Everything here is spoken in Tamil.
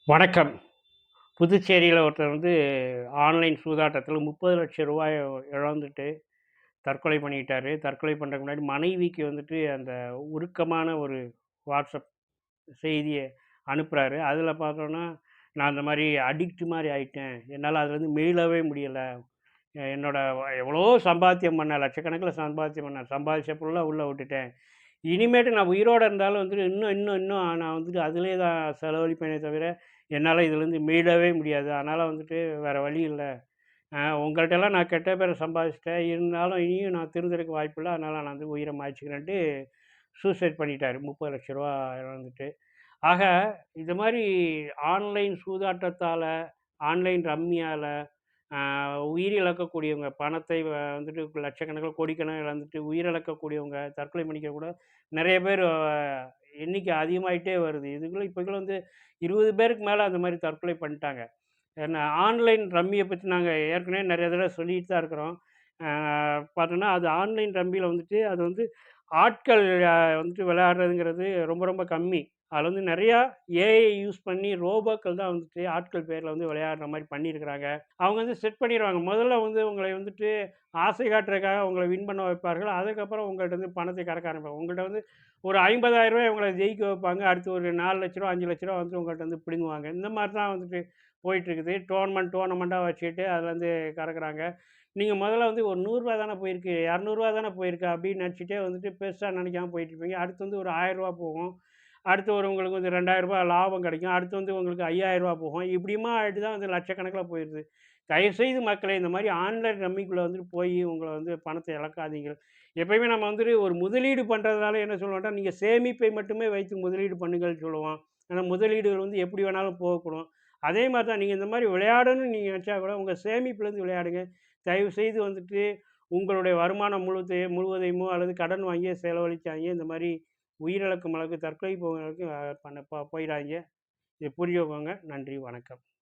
வணக்கம். புதுச்சேரியில ஒருத்தர் ஆன்லைன் சூதாட்டத்தில ரூ. 30,00,000 இழந்துட்டு தற்கொலை பண்ணிக்கிட்டாரு. தற்கொலை பண்றதுக்கு முன்னாடி மனைவிக்கு அந்த உருக்கமான ஒரு வாட்ஸ்அப் செய்திய அனுப்புறாரு. அதில பார்த்தோன்னா, "நான் அந்த மாரி அடிக்ட் மாரி ஆயிட்டேன். என்னால அதுலேருந்து மீளவே முடியல. என்னோட எவ்வளோ சம்பாத்தியம் பண்ணேன். லட்சக்கணக்கில சம்பாத்தியம் பண்ணேன். சம்பாதிச்ச ஃபுல்லா உள்ள விட்டுட்டேன். இனிமேட்டு நான் உயிரோட இருந்தாலும் இன்னும் இன்னும் இன்னும் நான் அதிலேயே தான் செலவழிப்பேனே தவிர, என்னால இதுலேருந்து மீளவே முடியாது. அதனால வேற வழி இல்ல. உங்கள்ட்டலாம் நான் கெட்ட பேர சம்பாதிச்சுட்டேன். இருந்தாலும் இனியும் நான் திருந்துறதுக்கு வாய்ப்பில்ல. அதனால நான் உயிர மாய்ச்சுக்கிறேன்ட்டு சூசைட் பண்ணிட்டாரு. ரூ. 30,00,000 இழந்துட்டு. ஆக இது மாரி ஆன்லைன் சூதாட்டத்தால, ஆன்லைன் ரம்மியால அ உயிர் இழக்கக்கூடியவங்க, பணத்தை லட்சக்கணக்கில, கோடிக்கணக்கில இழந்துட்டு உயிரிழக்கக்கூடியவங்க, தற்கொலை பண்ணிக்க கூட நெறைய பேர் எண்ணிக்கை அதிகமாயிட்டே வருது. இதுக்குள்ள இப்போக்குள்ள 20 பேருக்கு மேல அந்த மாரி தற்கொலை பண்ணிட்டாங்க. ஏன்னா ஆன்லைன் ரம்மிய பத்தி நாங்க ஏற்கனவே நெறைய தடவ சொல்லிட்டு தான் இருக்கிறோம். அ பார்த்தோன்னா, அது ஆன்லைன் ரம்மியில அது ஆட்கள் விளையாடுறதுங்கிறது ரொம்ப ரொம்ப கம்மி. அதில நெறையா ஏஐ யூஸ் பண்ணி ரோபோக்கள் தான் ஆட்கள் பேர்ல விளையாடுற மாரி பண்ணியிருக்கிறாங்க. அவங்க செட் பண்ணிருவாங்க. முதல்ல உங்களை ஆசை காட்டுறதுக்காக உங்கள வின் பண்ண வைப்பார்கள். அதுக்கப்புறம் உங்கள்ட்ட பணத்தை கறக்க ஆரம்பிப்பாங்க. உங்கள்ட்ட ஒரு ரூ. 50,000 உங்கள ஜெயிக்க வைப்பாங்க. அடுத்து ஒரு ரூ. 4,00,000 ரூ. 5,00,000 உங்கள்ட்ட பிடுங்குவாங்க. இந்த மாரி தான் போயிட்டுருக்குது. டோர்னமெண்ட்டா வச்சுட்டு அதுலேருந்து கறக்குறாங்க. நீங்க முதல்ல ஒரு ரூ. 100 தானே போயிருக்கு, ரூ. 200 தானே போயிருக்கு அப்படின்னு நினச்சுட்டே பெருசா நினைக்காம போயிட்டுருப்பீங்க. அடுத்து ஒரு ரூ. 1000 போகும். அடுத்து உங்களுக்கு ரூ. 2,000 லாபம் கிடைக்கும். அடுத்து உங்களுக்கு ரூ. 5,000 போகும். இப்படியுமா ஆயிட்டு தான் லட்சக்கணக்கில போயிருது. தயவுசெய்து மக்களே இந்த மாரி ஆன்லைன் ரம்மிக்குள்ள போயி உங்கள பணத்த இழக்காதீங்க. எப்பயுமே நம்ம ஒரு முதலீடு பண்றதுனால என்ன சொல்லுவோம்னா, நீங்க சேமிப்பை மட்டுமே வைத்து முதலீடு பண்ணுங்கள்ன்னு சொல்லுவோம். ஆனா முதலீடுகள் எப்படி வேணாலும் போகக்கூடும். அதே மாரி தான் நீங்க இந்த மாரி விளையாடணும்னு நீங்க நெனச்சா கூட உங்க சேமிப்புலேருந்து விளையாடுங்க. தயவுசெய்து உங்களுடைய வருமானம் முழுவதையுமோ அல்லது கடன் வாங்கியோ செலவழிக்காதீங்க. இந்த மாரி உயிரிழக்கும் அளவுக்கு, தற்கொலை போகும் அளவுக்கு பண்ண போயிறாதீங்க. இத புரிஞ்சுக்கோங்க. நன்றி, வணக்கம்.